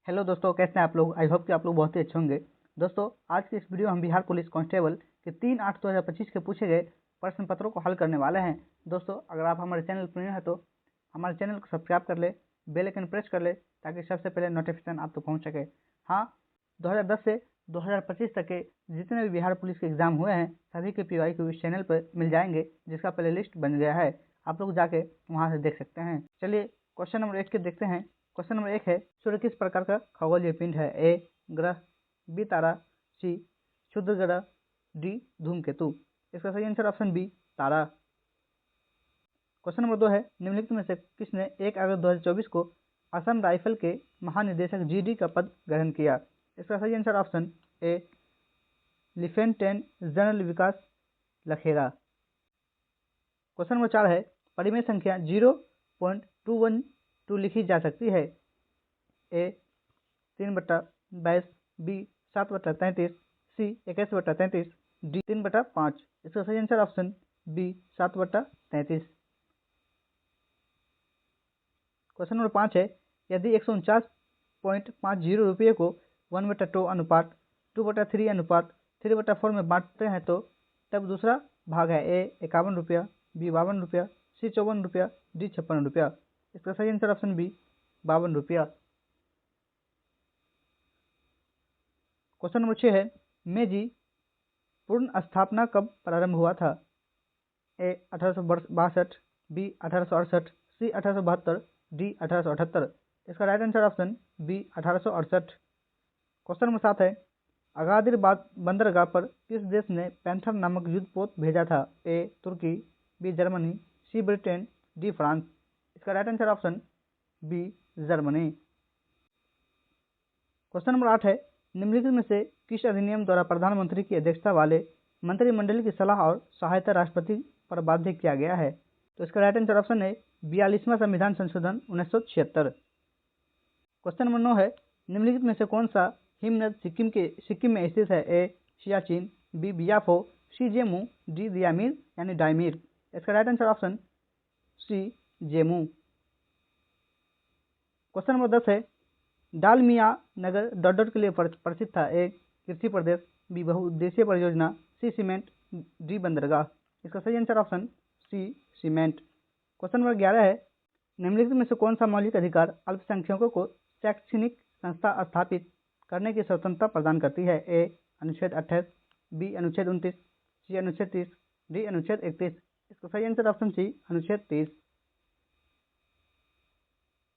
Hello दोस्तों, कैसे हैं आप लोग। आई होप कि आप लोग बहुत ही अच्छे होंगे। दोस्तों, आज की इस वीडियो में हम बिहार पुलिस कांस्टेबल के 3/8/2025 के पूछे गए प्रश्न पत्रों को हल करने वाले हैं। दोस्तों, अगर आप हमारे चैनल पर नए हैं तो हमारे चैनल को सब्सक्राइब कर ले, बेल आइकन प्रेस कर ले ताकि सबसे पहले नोटिफिकेशन आप तक पहुँच सके। हाँ, 2010 से 2025 तक के जितने भी बिहार पुलिस के एग्जाम हुए हैं सभी के PYQ इस चैनल पर मिल जाएंगे, जिसका प्ले लिस्ट बन गया है। आप लोग जाके वहाँ से देख सकते हैं। चलिए क्वेश्चन नंबर 1 के देखते हैं। क्वेश्चन नंबर 1 है, सूर्य किस प्रकार का खगोलीय पिंड है। ए ग्रह, बी तारा, सी क्षुद्र ग्रह, डी धूमकेतु। इसका सही आंसर ऑप्शन बी तारा। क्वेश्चन नंबर 2 है, निम्नलिखित में से किसने 1 अगस्त 2024 को असम राइफल के महानिदेशक GD का पद ग्रहण किया। इसका सही answer option A lieutenant general Vikas Lakhera. Question number 4 है, परिमेय संख्या 0.212 लिखी जा सकती है। A 3/22, B 7/33, C 21/33, D 3/5। इसका सही answer option B 7/33। Question number 5 है, यदि 149.50 रुपये को 1/2 अनुपात 2/3 अनुपात 3/4 में बांटते हैं तो तब दूसरा भाग है। ए 51 रुपया, बी 52 रुपया, सी 54 रुपया, डी 56 रुपया। इसका सही आंसर ऑप्शन बी 52 रुपया। क्वेश्चन नंबर 6 है, मेजी पूर्ण स्थापना कब प्रारंभ हुआ था। A 1862, B 1868, C 1872, D 1878। इसका right answer option B 1868। Question number 7 है, अगादिर बंदरगाह पर किस देश ने पैंथर नामक युद्धपोत भेजा था। ए तुर्की, B Germany, C Britain, D France. इसका right answer option B Germany. Question number 8 है, निम्नलिखित में से किस अधिनियम द्वारा प्रधानमंत्री की अध्यक्षता वाले मंत्रिमंडल की सलाह और सहायता राष्ट्रपति पर बाध्य किया गया है। तो इसका राइट आंसर ऑप्शन है 42वां संविधान संशोधन 1976। क्वेश्चन नंबर 9 है, निम्नलिखित में से कौन सा हिमनद सिक्किम में स्थित है। A Siachen, B Biafo, C Zemu, D Diamir यानी डायमीर। इसका right answer option C Zemu. Question number 10 है, डालमिया नगर डॉट के लिए प्रसिद्ध था। ए कृषि प्रदेश, बी बहुउद्देशीय परियोजना, सी सीमेंट, डी बंदरगाह। इसका सही answer option C cement. Question number 11 है, निम्नलिखित में से कौन सा मौलिक अधिकार अल्पसंख्यकों को शैक्षणिक संस्था स्थापित करने की स्वतंत्रता प्रदान करती है। ए अनुच्छेद 28, बी अनुच्छेद 29, सी अनुच्छेद 30, डी अनुच्छेद 31। इसका सही आंसर ऑप्शन सी अनुच्छेद 30।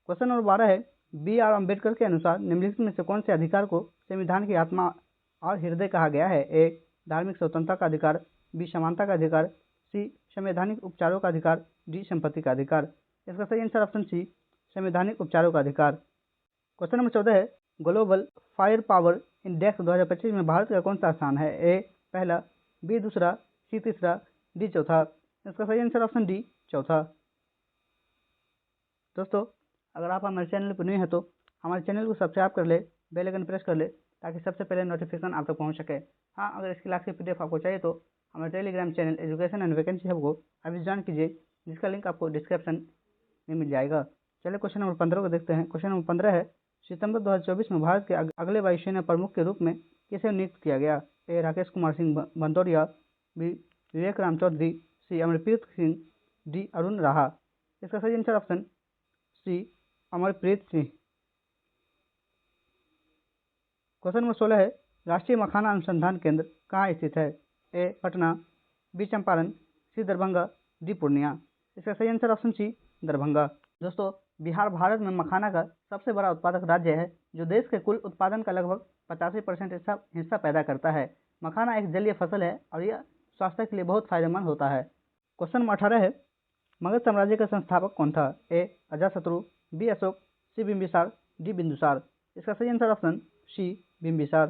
क्वेश्चन नंबर 12 है, BR अम्बेडकर के अनुसार निम्नलिखित में से कौन से अधिकार को संविधान की आत्मा और हृदय कहा गया है। ए धार्मिक स्वतंत्रता का अधिकार, बी समानता का अधिकार, सी संवैधानिक उपचारों का अधिकार, डी संपत्ति का अधिकार। इसका सही आंसर ऑप्शन सी संवैधानिक उपचारों का अधिकार। क्वेश्चन नंबर 14 है, ग्लोबल फायर पावर इंडेक्स 2025 में भारत का कौन सा स्थान है। ए पहला, बी दूसरा, सी तीसरा, डी चौथा। इसका सही आंसर ऑप्शन डी चौथा। दोस्तों, अगर आप हमारे चैनल पर नए हैं तो हमारे चैनल को सब्सक्राइब कर ले, बेल आइकन प्रेस कर ले ताकि सबसे पहले नोटिफिकेशन आप तक पहुंच सके। हाँ, अगर इसकी क्लास की PDF आपको चाहिए तो हमारे Telegram channel education and vacancy hub को अभी ज्वाइन कीजिए, जिसका लिंक आपको डिस्क्रिप्शन में मिल जाएगा। चलिए क्वेश्चन नंबर 15 को देखते हैं। क्वेश्चन नंबर 15 है, सितंबर 2024 में भारत के अगले वायुसेना प्रमुख के रूप में किसे नियुक्त किया गया। A Rakesh Kumar Singh Bhadauria, B Vivek Ram Chaudhary, C Amarpreet Singh, D Arun Raha. इसका सही answer option C Amarpreet Singh. Question number 16 है, राष्ट्रीय मखाना अनुसंधान केंद्र कहाँ स्थित है। A Patna, B Champaran, C Darbhanga, D Purnia. इसका सही आंसर ऑप्शन सी दरभंगा। दोस्तों, बिहार भारत में मखाना का सबसे बड़ा उत्पादक राज्य है, जो देश के कुल उत्पादन का लगभग 85% हिस्सा पैदा करता है। मखाना एक जलीय फसल है और यह स्वास्थ्य के लिए बहुत फायदेमंद होता है। क्वेश्चन नंबर 18 है, मगध साम्राज्य का संस्थापक कौन था। A Ajatashatru, B Ashoka, C Bimbisara, D Bindusara. इसका सही answer option C Bimbisara.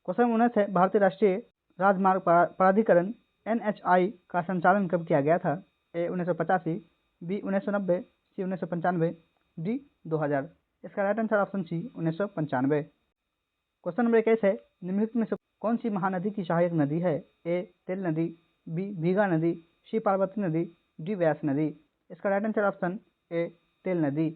Question 19 है, भारतीय राष्ट्रीय राजमार्ग प्राधिकरण NHAI का संचालन कब किया गया था। A 1985, B 1990, C 1995, D 2000। इसका right answer option C 1995। Question number 21 है, निम्नलिखित में से कौन सी महानदी की सहायक नदी है। ए तेल नदी, बी भीगा नदी, सी पार्वती नदी, डी व्यास नदी। इसका राइट आंसर ऑप्शन ए तेल नदी।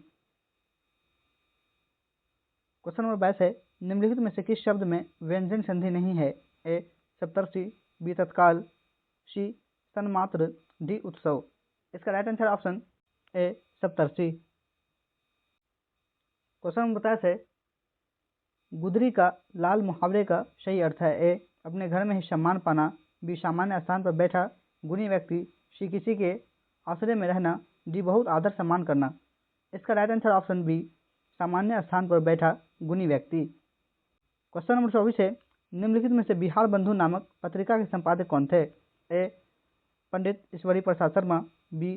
क्वेश्चन नंबर 22 है, निम्नलिखित में से किस शब्द में व्यंजन संधि नहीं है? ए सप्तर्षि, बी तत्काल, सी सन्मात्र, डी उत्सव। इसका right answer option A Saptarshi. Question number 27 है, गुदरी का लाल मुहावरे का सही अर्थ है? ए अपने घर में ही सम्मान पाना, बी सामान्य स्थान पर बैठा गुणी व्यक्ति, सी किसी के आश्रय में रहना, डी बहुत आदर सम्मान करना। इसका राइट आंसर ऑप्शन बी सामान्य स्थान पर बैठा गुणी व्यक्ति। क्वेश्चन नंबर 24 है, निम्नलिखित में से बिहार बंधु नामक पत्रिका के संपादक कौन थे? A Pandit Ishwari Prasad Sharma, B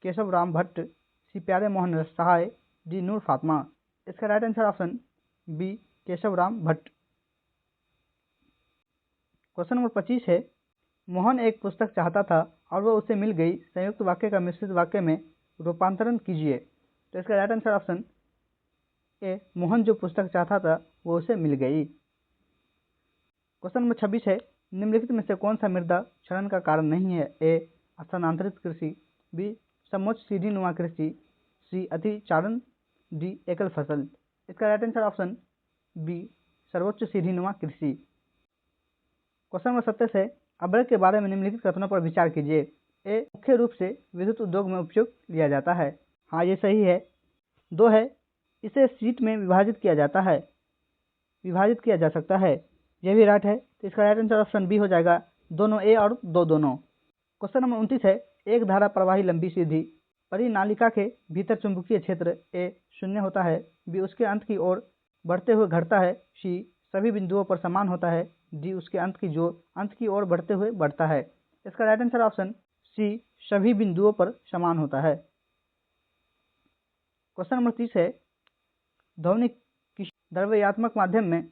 Keshav Ram Bhatt, C Pyare Mohan Sahay, D Noor Fatima. इसका right answer option B Keshav Ram Bhatt. Question number 25 है, मोहन एक पुस्तक चाहता था और वह उसे मिल गई, संयुक्त वाक्य का मिश्रित वाक्य में रूपांतरण कीजिए। तो इसका राइट आंसर ऑप्शन ए मोहन जो पुस्तक चाहता था वो उसे मिल गई। क्वेश्चन नंबर 26 है, निम्नलिखित में से कौन सा मृदा क्षरण का कारण नहीं है? ए स्थानांतरित कृषि, बी समोच्च सीढ़ीनुमा कृषि, सी अतिचारण, डी एकल फसल। इसका राइट आंसर ऑप्शन बी सर्वोच्च सीढ़ीनुमा कृषि। क्वेश्चन नंबर 27 है, अब्रक के बारे में निम्नलिखित कथनों पर विचार कीजिए। ए मुख्य रूप से विद्युत उद्योग में उपयोग लिया जाता है। हाँ ये सही है। 2 है, इसे शीट में विभाजित किया जा सकता है। यह भी राइट है। तो इसका राइट आंसर ऑप्शन बी हो जाएगा, दोनों ए और दो दोनों। क्वेश्चन नंबर 29 है, एक धारा प्रवाही लंबी सीधी परिनालिका के भीतर चुंबकीय क्षेत्र ए 0 होता है, बी उसके अंत की ओर बढ़ते हुए घटता है, सी सभी बिंदुओं पर समान होता है, डी उसके अंत की ओर बढ़ते हुए बढ़ता है। इसका राइट आंसर ऑप्शन सी सभी बिंदुओं पर समान होता है। क्वेश्चन नंबर 30 है, ध्वनि किस द्रव्यात्मक माध्यम में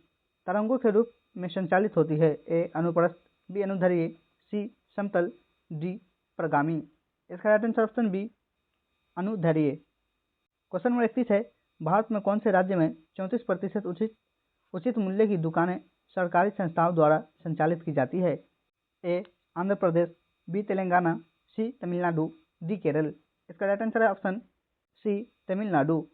तरंगों के रूप में संचालित होती है? ए अनुप्रस्थ, बी अनुदैर्ध्य, सी समतल, डी प्रगामी। इसका राइट आंसर ऑप्शन बी अनुदैर्ध्य। क्वेश्चन नंबर 31 है, भारत में कौन से राज्य में 34% उचित मूल्य की दुकानें सरकारी संस्थाओं द्वारा संचालित की जाती है? A Andhra Pradesh, B Telangana, C Tamil Nadu, D Kerala. इसका राइट आंसर है option C Tamil Nadu.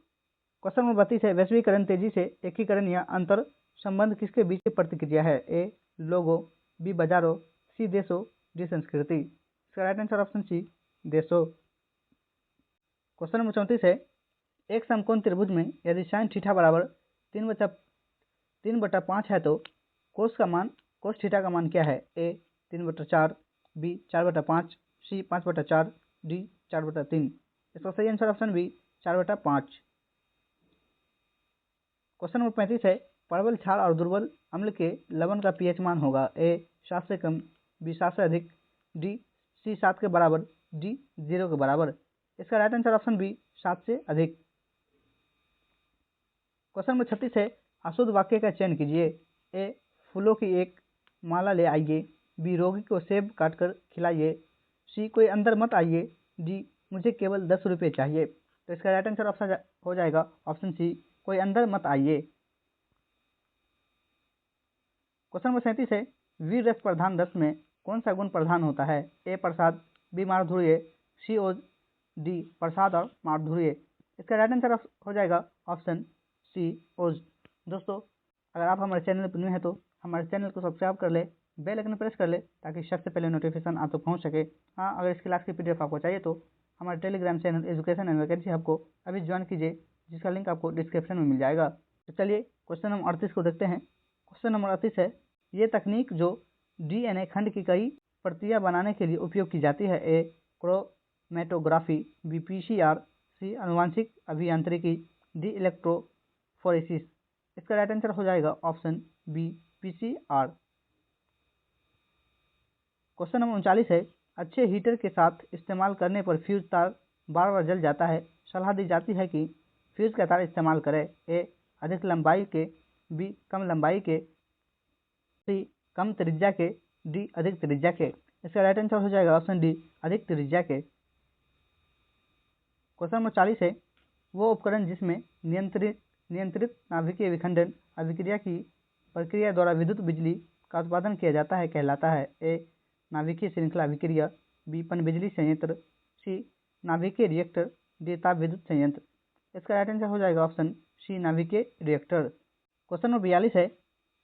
Question number 32 है, वैश्वीकरण तेजी से एकीकरण या अंतर संबंध किसके बीच की प्रतिक्रिया है? ए लोगों, बी बाजारों, सी देशों, डी संस्कृति। इसका राइट आंसर ऑप्शन सी देशों। क्वेश्चन नंबर 34 है, एक समकोण त्रिभुज में यदि साइन थीटा बराबर 3/5 है तो कोस थीटा का मान क्या है? A 3/4, B 4/5, C 5/4, D 4/3। इसका सही answer option B 4/5। Question number 35 है, प्रबल क्षार और दुर्बल अम्ल के लवण का पीएच मान होगा? ए 7 से कम, बी 7 से अधिक, डी सी 7 के बराबर, डी 0 के बराबर। इसका राइट आंसर ऑप्शन बी 7 से अधिक। क्वेश्चन नंबर 36 है, अशुद्ध वाक्य का चयन कीजिए। ए फूलों की एक माला ले आइए, बी रोगी को सेब काटकर खिलाइए, सी कोई अंदर मत आइए, डी मुझे केवल 10 रुपये चाहिए। तो इसका राइट आंसर ऑप्शन हो जाएगा ऑप्शन सी कोई अंदर मत आइए। क्वेश्चन नंबर 37 है, वीर रस प्रधान रस में कौन सा गुण प्रधान होता है? ए प्रसाद, बी माधुर्य, सी ओज, डी प्रसाद और माधुर्य। इसका राइट आंसर हो जाएगा ऑप्शन सी ओज। दोस्तों अगर आप हमारे चैनल पर न्यू हैं तो हमारे चैनल को सब्सक्राइब कर ले, बेल आइकन प्रेस कर ले ताकि सबसे पहले नोटिफिकेशन आप तक पहुंच सके। हाँ अगर इस क्लास की पीडीएफ आपको चाहिए तो हमारे Telegram channel education and vacancy hub को अभी ज्वाइन कीजिए, जिसका लिंक आपको डिस्क्रिप्शन में मिल जाएगा। तो चलिए क्वेश्चन नंबर 38 को देखते हैं। क्वेश्चन नंबर 38 है, ये तकनीक जो डीएनए खंड की कई प्रतियां बनाने के लिए उपयोग की जाती है? A chromatography, B PCR, C आनुवांशिक अभियांत्रिकी, डी इलेक्ट्रोफोरेसिस। इसका राइट आंसर हो जाएगा option B PCR. Question number 39 है, अच्छे हीटर के साथ इस्तेमाल करने पर फ्यूज तार बार बार जल जाता है, सलाह दी जाती है कि फ्यूज का तार इस्तेमाल करें? ए अधिक लंबाई के, बी कम लंबाई के, सी कम त्रिज्या के, डी अधिक त्रिज्या के। इसका राइट आंसर हो जाएगा ऑप्शन डी अधिक त्रिज्या के। क्वेश्चन नंबर 40 है, वो उपकरण जिसमें नियंत्रित नाभिकीय विखंडन अभिक्रिया की प्रक्रिया द्वारा विद्युत बिजली का उत्पादन किया जाता है कहलाता है? ए नाभिकीय श्रृंखला अभिक्रिया, बी पनबिजली संयंत्र, सी नाभिकीय रिएक्टर, डी ताप विद्युत संयंत्र। इसका राइट आंसर हो जाएगा ऑप्शन सी नाभिकीय रिएक्टर। क्वेश्चन नंबर 42 है,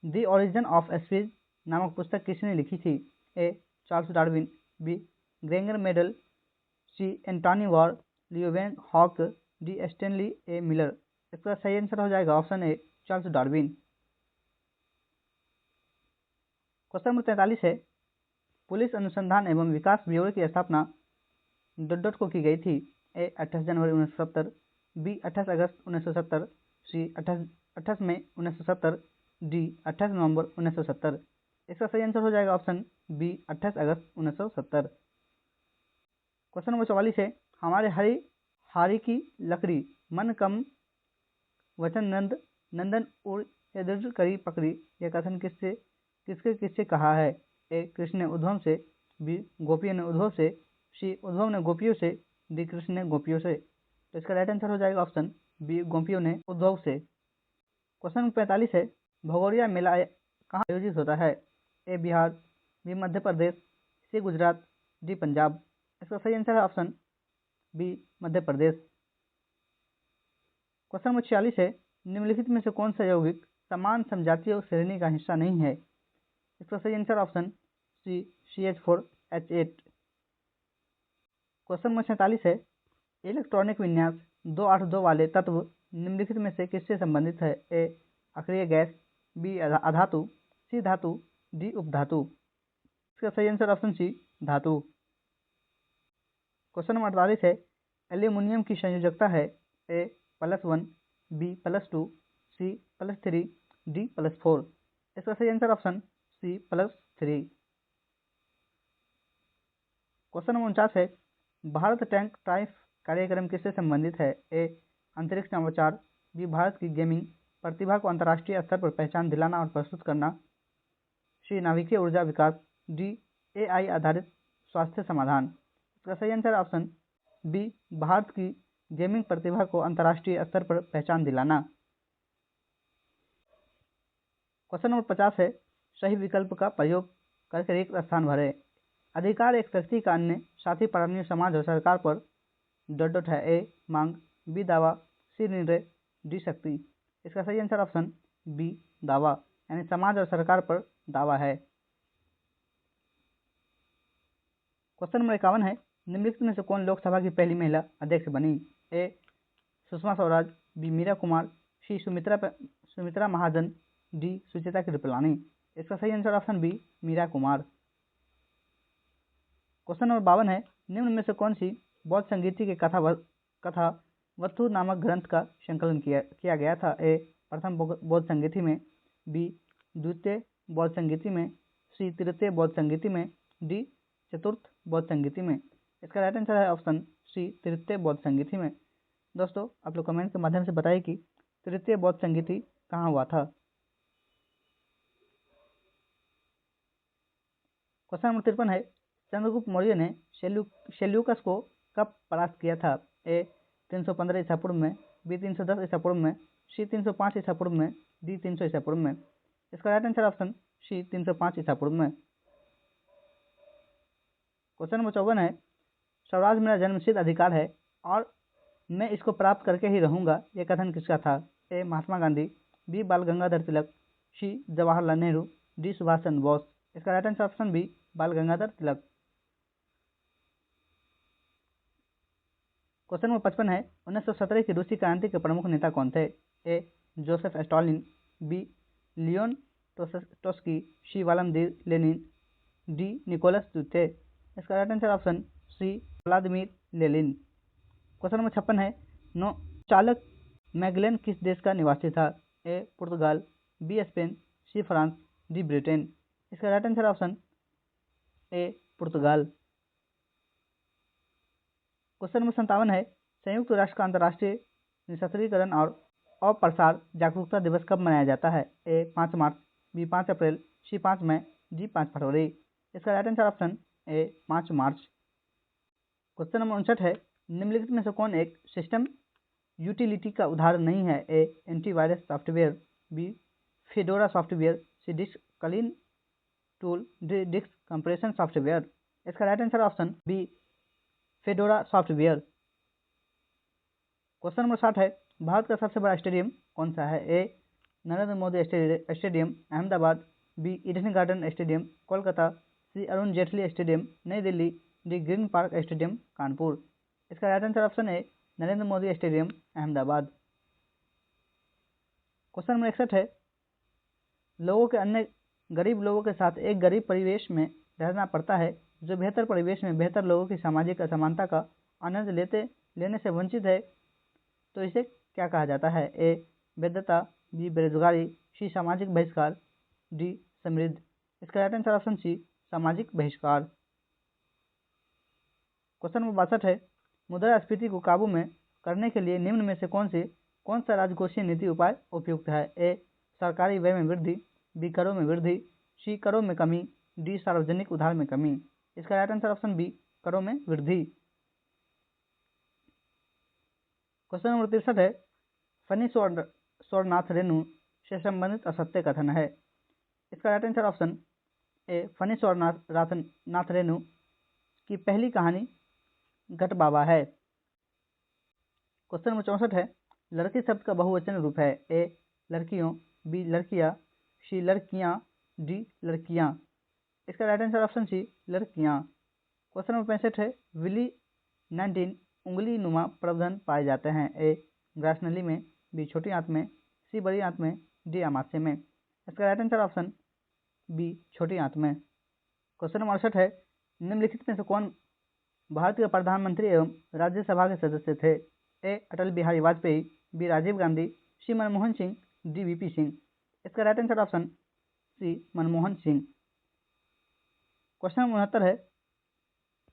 द ओरिजिन ऑफ स्पीच नामक पुस्तक किसने लिखी थी? A. Charles Darwin, B. Gregor Mendel, C. Antonie van, Leeuwenhoek, D. Stanley A. Miller. इसका सही आंसर हो जाएगा option A, Charles Darwin. Question number 43 है, पुलिस अनुसंधान एवं विकास ब्यूरो की स्थापना डॉट को की गई थी? ए. 28 जनवरी 1970, बी. 28 अगस्त 1970, सी. 28 मई 1970, डी. 28 नवंबर 1970। इसका सही आंसर हो जाएगा ऑप्शन बी, 28 अगस्त 1970। क्वेश्चन नंबर 44 है, हमारे हारी की लकड़ी मन कम वचन नंदन और दृढ़ करी पकड़ी, यह कथन किससे कहा है? ए. कृष्ण ने उद्धव से, बी. गोपियों ने उद्धव से, सी. उद्धव ने गोपियों से, डी. कृष्ण ने गोपियों से। तो इसका राइट आंसर हो जाएगा ऑप्शन बी, गोपियों ने उद्धव से। क्वेश्चन नंबर 45 है, भगोरिया मेला कहाँ आयोजित होता है? ए. बिहार, बी. मध्य प्रदेश, सी. गुजरात, डी. पंजाब। इसका सही आंसर है option B, Madhya Pradesh. Question number 46 है, निम्नलिखित में से कौन सा यौगिक समान समजातीय श्रेणी का हिस्सा नहीं है? इसका सही answer option C, CH4H8। Question number 47 है, इलेक्ट्रॉनिक विन्यास 282 वाले तत्व निम्नलिखित में से किससे संबंधित है? ए. अक्रिय गैस, बी. अधातु, सी. धातु, डी. उपधातु। इसका सही आंसर ऑप्शन सी, धातु। क्वेश्चन नंबर 48 है, एल्यूमिनियम की संयोजकता है? ए. +1, बी. +2, सी. +3, डी. +4। इसका सही answer option C, +3। Question number 49 है, भारत टैंक ट्राइफ कार्यक्रम किससे संबंधित है? ए. अंतरिक्ष नवाचार, बी. भारत की गेमिंग प्रतिभा को अंतर्राष्ट्रीय स्तर पर पहचान दिलाना और प्रस्तुत करना, सी. नाभिकीय ऊर्जा विकास, डी. AI आधारित स्वास्थ्य समाधान। इसका सही आंसर ऑप्शन बी, भारत की गेमिंग प्रतिभा को अंतर्राष्ट्रीय स्तर पर पहचान दिलाना। क्वेश्चन नंबर 50 है, सही विकल्प का प्रयोग करके रिक्त स्थान भरे। अधिकार एक व्यक्ति का अन्य साथी प्राणियों, समाज और सरकार पर डॉट है। ए. मांग, बी. दावा, सी. निर्णय, डी. शक्ति। इसका सही आंसर ऑप्शन बी, दावा, यानी समाज और सरकार पर दावा है। क्वेश्चन नंबर 51 है, निम्नलिखित में से कौन लोकसभा की पहली महिला अध्यक्ष बनी? A. Sushma Swaraj, B. Meira Kumar, C. Sumitra Mahajan, D. Sucheta Kripalani. इसका सही answer option B, Meira Kumar. Question number 52 है, निम्न में से कौन सी बौद्ध संगीति के कथा वस्तु नामक ग्रंथ का संकलन किया गया था? ए. प्रथम बौद्ध संगीति में, बी. द्वितीय बौद्ध संगीति में, सी. तृतीय बौद्ध संगीति में, डी. चतुर्थ बौद्ध संगीति में। इसका राइट आंसर है ऑप्शन सी, तृतीय बौद्ध संगीति में। दोस्तों, आप लोग कमेंट के माध्यम से बताइए कि तृतीय बौद्ध संगीति कहाँ हुआ था। क्वेश्चन नंबर 53 है, चंद्रगुप्त मौर्य ने सेल्यूकस को कब परास्त किया था? ए. 315 ईसा पूर्व में, बी. 310 ईसा पूर्व में, सी. 305 ईसा पूर्व में, डी. 300 ईसा पूर्व में। इसका राइट आंसर ऑप्शन सी, 305 ईसा पूर्व में। क्वेश्चन नंबर 54 है, स्वराज मेरा जन्मसिद्ध अधिकार है और मैं इसको प्राप्त करके ही रहूंगा, यह कथन किसका था? ए. महात्मा गांधी, बी. बाल गंगाधर तिलक, सी. जवाहरलाल नेहरू, डी. सुभाष चंद्र बोस। इसका राइट आंसर ऑप्शन बी, बाल गंगाधर तिलक। क्वेश्चन नंबर 55 है, 1917 की रूसी क्रांति के प्रमुख नेता कौन थे? A. Joseph Stalin, B. Leon Trotsky, C. Vladimir Lenin, D. Nicholas द्वितीय। इसका right answer option C, Vladimir Lenin. Question number 56 है, चालक मैगेलन किस देश का निवासी था? ए. पुर्तगाल, B. Spain, C. France, D. Britain. इसका राइट आंसर ऑप्शन ए, पुर्तगाल। क्वेश्चन नंबर 57 है, संयुक्त राष्ट्र का अंतर्राष्ट्रीय निःशस्त्रीकरण और अप्रसार जागरूकता दिवस कब मनाया जाता है? ए. 5 मार्च, बी. 5 अप्रैल, सी. 5 मई, डी. 5 फरवरी। इसका राइट आंसर ऑप्शन ए, 5 मार्च। क्वेश्चन नंबर 59 है, निम्नलिखित में से कौन एक सिस्टम यूटिलिटी का उदाहरण नहीं है? A. Antivirus software, B. Fedora software, C. Disk clean tool, D. Disk compression software. इसका right answer option B, Fedora software. Question number 60 है, भारत का सबसे बड़ा स्टेडियम कौन सा है? A. Narendra Modi stadium Ahmedabad, B Eden garden stadium Kolkata, C Arun Jaitley stadium नई Delhi, D green park stadium Kanpur. इसका राइट आंसर ऑप्शन है Narendra Modi stadium Ahmedabad. Question number 61 है, लोगों के अन्य गरीब लोगों के साथ एक गरीब परिवेश में रहना पड़ता है जो बेहतर परिवेश में बेहतर लोगों की सामाजिक असमानता का आनंद लेने से वंचित है, तो इसे क्या कहा जाता है? ए वैधता, बी बेरोजगारी, सी सामाजिक बहिष्कार, डी समृद्ध। इसका राइट आंसर ऑप्शन सी सामाजिक बहिष्कार। क्वेश्चन नंबर 62 है, मुद्रास्फीति को काबू में करने के लिए निम्न में से कौन सा राजकोषीय नीति उपाय उपयुक्त है? ए सरकारी व्यय में वृद्धि, बी करों में वृद्धि, सी करों में कमी, डी सार्वजनिक उधार में कमी। इसका राइट आंसर ऑप्शन बी करों में वृद्धि। क्वेश्चन नंबर 63 है, फनी स्वरनाथ रेणु से संबंधित असत्य कथन है। इसका राइट आंसर ऑप्शन ए फनी स्वरनाथ रेणु की पहली कहानी गट बाबा है। क्वेश्चन नंबर 64 है, लड़की शब्द का बहुवचन रूप है? ए लड़कियों, बी लड़कियां, सी लड़कियां, डी लड़कियां। इसका राइट आंसर ऑप्शन सी लड़कियां। क्वेश्चन नंबर 65 है, विली 19 उंगली नुमा प्रबंधन पाए जाते हैं? ए ग्रास नली में, बी छोटी आंत में, सी बड़ी आंत में, डी अमाशय में। इसका राइट आंसर ऑप्शन बी छोटी आंत में। क्वेश्चन नंबर 68 है, निम्नलिखित में से कौन भारत के प्रधानमंत्री एवं राज्यसभा के सदस्य थे? A Atal Bihari Vajpayee, B Rajiv Gandhi, C Manmohan Singh, D VP Singh. इसका right answer option C Manmohan Singh. Question number 69 है,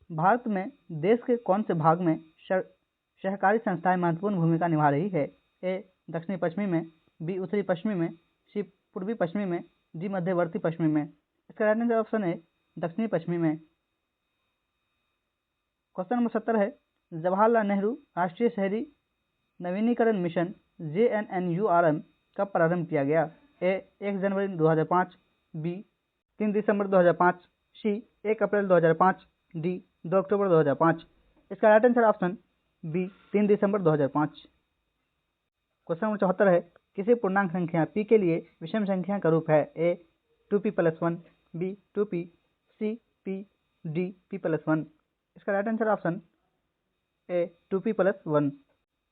भारत में देश के कौन से भाग में सहकारी संस्थाएं महत्वपूर्ण भूमिका निभा रही है? ए दक्षिणी पश्चिमी में, बी उत्तरी पश्चिमी में, सी पूर्वी पश्चिमी में, डी मध्यवर्ती पश्चिमी में। इसका राइट आंसर ऑप्शन है दक्षिणी पश्चिमी में। क्वेश्चन नंबर 70 है, जवाहरलाल नेहरू राष्ट्रीय शहरी नवीनीकरण मिशन JNNURM कब प्रारंभ किया गया? ए 1 जनवरी 2005, बी 3 दिसंबर 2005, सी 1 अप्रैल 2005, डी 2 अक्टूबर 2005। इसका राइट आंसर ऑप्शन बी 3 दिसंबर 2005। क्वेश्चन नंबर 74 है, किसी पूर्णांक संख्या p के लिए विषम संख्या का रूप है? ए 2p+1, बी 2p, सी p, डी p+1। इसका राइट आंसर ऑप्शन ए 2p+1।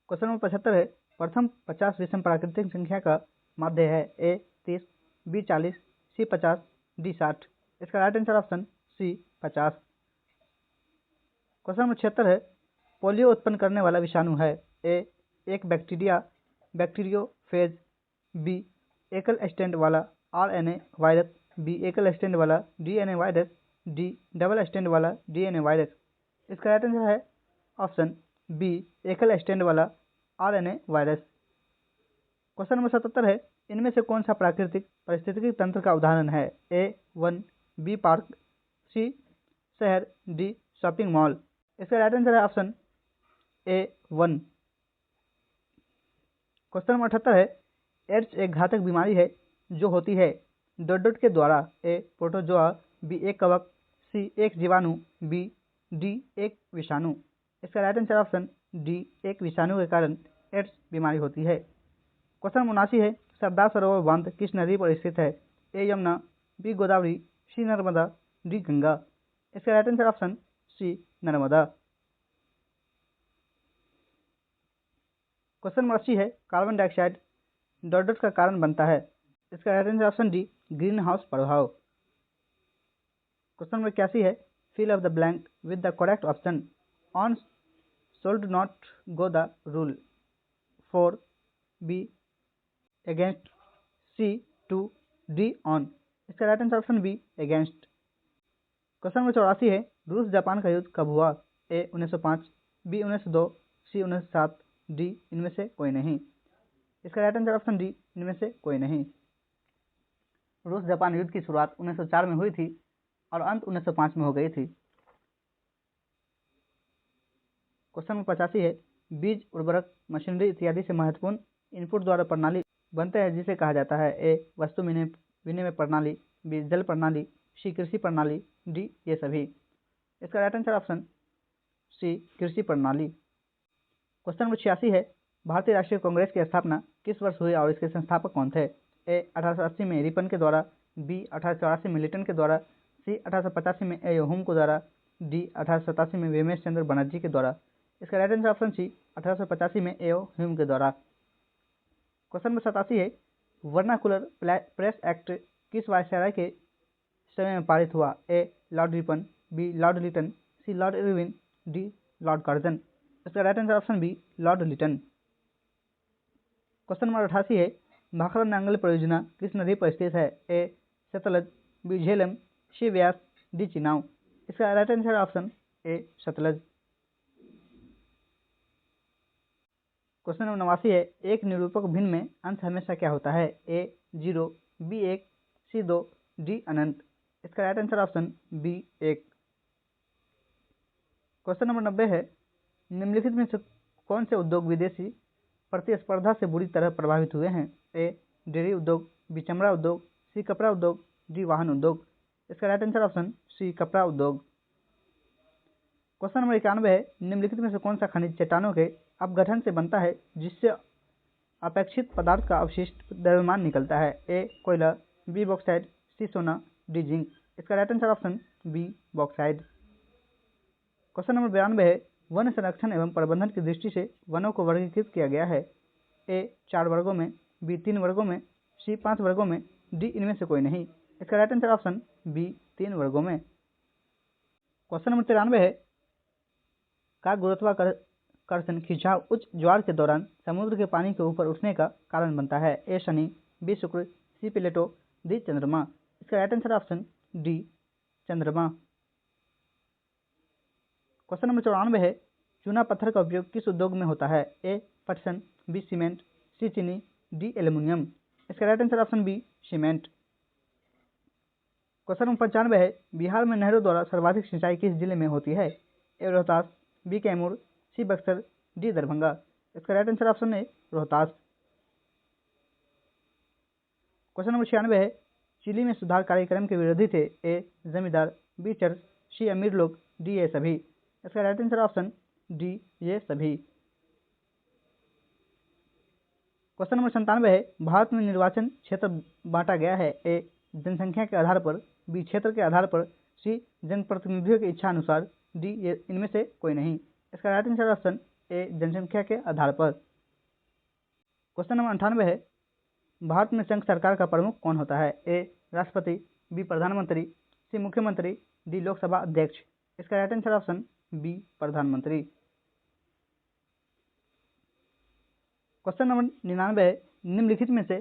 क्वेश्चन नंबर 75 है, प्रथम 50 विषम प्राकृतिक संख्या का माध्य है? A 30, B 40, C 50, D 60। इसका right answer option C 50। Question number 76 है, पोलियो उत्पन्न करने वाला विषाणु है? ए एक बैक्टीरियोफेज, बी एकल स्टैंड वाला RNA वायरस, बी एकल स्टैंड वाला DNA virus, D double stand वाला DNA वायरस। इसका राइट आंसर है ऑप्शन बी एकल स्टैंड वाला RNA वायरस। क्वेश्चन नंबर 77 है, इनमें से कौन सा प्राकृतिक पारिस्थितिकी तंत्र का उदाहरण है? ए वन, बी पार्क, सी शहर, डी शॉपिंग मॉल। इसका राइट आंसर है option A one. Question number 78 है, एड्स एक घातक बीमारी है जो होती है डॉट के द्वारा? ए प्रोटोजोआ, बी एक कवक, सी एक जीवाणु, बी डी एक विषाणु। इसका राइट आंसर ऑप्शन डी एक विषाणु के कारण एड्स बीमारी होती है। क्वेश्चन 79 है, सरदार सरोवर बांध किस नदी पर स्थित है? A Yamuna, B Godavari, C Narmada, D Ganga. इसका right answer option C Narmada. Question number 80 है, कार्बन डाइऑक्साइड डॉट का कारण बनता है? इसका right answer option D greenhouse प्रभाव। क्वेश्चन नंबर 81 है, fill of the blank with the correct option on should not go the rule 4, B against, C to, D on। इसका right answer option be against. Question number 84 है, रूस Japan का युद्ध कब हुआ? ए 1905, B 1902, सी 1907, D इनमें से कोई नहीं। इसका राइट आंसर ऑप्शन डी इनमें से कोई नहीं। रूस जापान युद्ध की शुरुआत 1904 में हुई थी और अंत 1905 में हो गई थी। क्वेश्चन नंबर 85 है, बीज उर्वरक मशीनरी इत्यादि से महत्वपूर्ण इनपुट द्वारा प्रणाली बनते हैं जिसे कहा जाता है? ए वस्तु विनिमय प्रणाली, बी जल प्रणाली, सी कृषि प्रणाली, डी ये सभी। इसका राइट आंसर ऑप्शन सी कृषि प्रणाली। क्वेश्चन नंबर 86 है, भारतीय राष्ट्रीय कांग्रेस की स्थापना किस वर्ष हुई और इसके संस्थापक कौन थे? ए 1880 में रिपन के द्वारा, बी 1884 में लिटन के द्वारा, सी 1885 में ए ह्यूम के द्वारा, डी 1887 में वेमेश चंद्र बनर्जी के द्वारा। इसका राइट आंसर ऑप्शन सी 1885 में ए ह्यूम के द्वारा। क्वेश्चन नंबर 87 है, वर्नाकुलर प्रेस एक्ट किस वायसराय के समय में पारित हुआ? A lord Ripon, B lord Lytton, C lord Irwin, D lord Curzon. इसका right answer option B lord Lytton. Question number 88 है, भाखड़ा नांगल परियोजना किस नदी पर स्थित है? ए सतलज, बी झेलम, सी व्यास, डी चिनाव। इसका राइट आंसर ऑप्शन ए सतलज। क्वेश्चन नंबर 89 है, एक निरूपक भिन्न में अंश हमेशा क्या होता है? ए 0, बी 1, सी 2, डी अनंत। इसका right answer option B 1। Question number 90 है, निम्नलिखित में से कौन से उद्योग विदेशी प्रतिस्पर्धा से बुरी तरह प्रभावित हुए हैं? ए डेयरी उद्योग, बी चमड़ा उद्योग, सी कपड़ा उद्योग, डी वाहन उद्योग। इसका राइट आंसर ऑप्शन सी कपड़ा उद्योग। क्वेश्चन नंबर 91 है, निम्नलिखित में से कौन सा खनिज चट्टानों के अपघटन से बनता है जिससे अपेक्षित पदार्थ का अवशिष्ट द्रव्यमान निकलता है? ए कोयला, बी बॉक्साइड, सी सोना, डी जिंक। इसका right answer option B bauxite. Question number 92 है, वन संरक्षण एवं प्रबंधन की दृष्टि से वनों को वर्गीकृत किया गया है? ए 4 वर्गों में, बी 3 वर्गों में, सी 5 वर्गों में, डी इनमें से कोई नहीं। इसका राइट आंसर ऑप्शन बी 3 वर्गों में। क्वेश्चन नंबर 93 है, का गुरुत्वाकर्षण खिंचाव उच्च ज्वार के दौरान समुद्र के पानी के ऊपर उठने का कारण बनता है? ए शनि, बी शुक्र, सी प्लेटो, डी चंद्रमा। इसका राइट आंसर ऑप्शन डी चंद्रमा। क्वेश्चन नंबर 94 है, चूना पत्थर का उपयोग किस उद्योग में होता है? ए पटसन, बी सीमेंट, सी चीनी, डी एल्यूमिनियम। इसका right answer option B cement. Question number 95 है, बिहार में नहरों द्वारा सर्वाधिक सिंचाई किस जिले में होती है? ए रोहतास, बी कैमूर, सी बक्सर, डी दरभंगा। इसका राइट आंसर ऑप्शन है रोहतास। क्वेश्चन नंबर 96 है, चिली में सुधार कार्यक्रम के विरोधी थे? ए जमींदार, बी चर्च, सी अमीर लोग, डी ये सभी। इसका राइट आंसर ऑप्शन डी ये सभी। क्वेश्चन नंबर 97 है, भारत में निर्वाचन क्षेत्र बांटा गया है? ए जनसंख्या के आधार पर, बी क्षेत्र के आधार पर, सी जनप्रतिनिधियों की इच्छा अनुसार, डी ये इनमें से कोई नहीं। इसका राइट आंसर ऑप्शन ए जनसंख्या के आधार पर। क्वेश्चन नंबर 98 है, भारत में संघ सरकार का प्रमुख कौन होता है? ए राष्ट्रपति, बी प्रधानमंत्री, सी मुख्यमंत्री, डी लोकसभा अध्यक्ष। इसका राइट आंसर ऑप्शन बी प्रधानमंत्री। क्वेश्चन नंबर 99 है, निम्नलिखित में से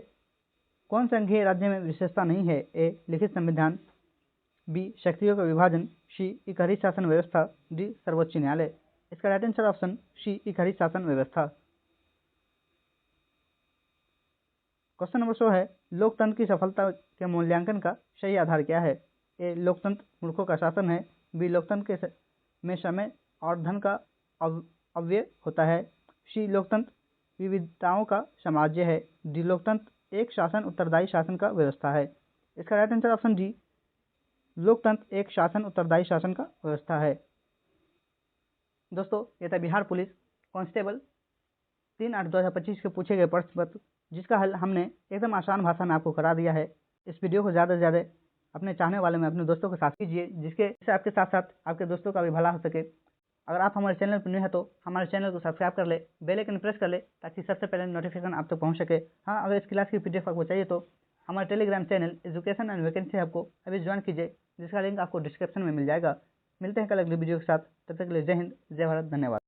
कौन संघीय राज्य में विशेषता नहीं है? ए लिखित संविधान, बी शक्तियों का विभाजन, सी इकहरी शासन व्यवस्था, डी सर्वोच्च न्यायालय। इसका राइट आंसर ऑप्शन सी इकहरी शासन व्यवस्था। क्वेश्चन नंबर 100 है, लोकतंत्र की सफलता के मूल्यांकन का सही आधार क्या है? ए लोकतंत्र मूर्खों का शासन है, बी लोकतंत्र में समय और धन का अव्यय होता है, सी लोकतंत्र विविधताओं का साम्राज्य है, डी लोकतंत्र एक शासन उत्तरदायी शासन का व्यवस्था है। इसका राइट आंसर ऑप्शन डी लोकतंत्र एक शासन उत्तरदायी शासन का व्यवस्था है। दोस्तों, ये था बिहार पुलिस कांस्टेबल 3/8/2025 के पूछे गए प्रश्न पत्र, जिसका हल हमने एकदम आसान भाषा में आपको करा दिया है। इस वीडियो को ज़्यादा से ज़्यादा अपने चाहने वाले में अपने दोस्तों के साथ कीजिए, जिससे आपके साथ साथ आपके दोस्तों का भी भला हो सके। अगर आप हमारे चैनल पर न्यू है तो हमारे चैनल को सब्सक्राइब कर ले, बेल आइकन प्रेस कर ले, ताकि सबसे पहले नोटिफिकेशन आप तक पहुंच सके। हाँ, अगर इस क्लास की PDF आपको चाहिए तो हमारे Telegram channel education and vacancy hub को अभी ज्वाइन कीजिए, जिसका लिंक आपको डिस्क्रिप्शन में मिल जाएगा। मिलते हैं कल अगली वीडियो के साथ, तब तक के लिए जय हिंद, जय भारत, धन्यवाद।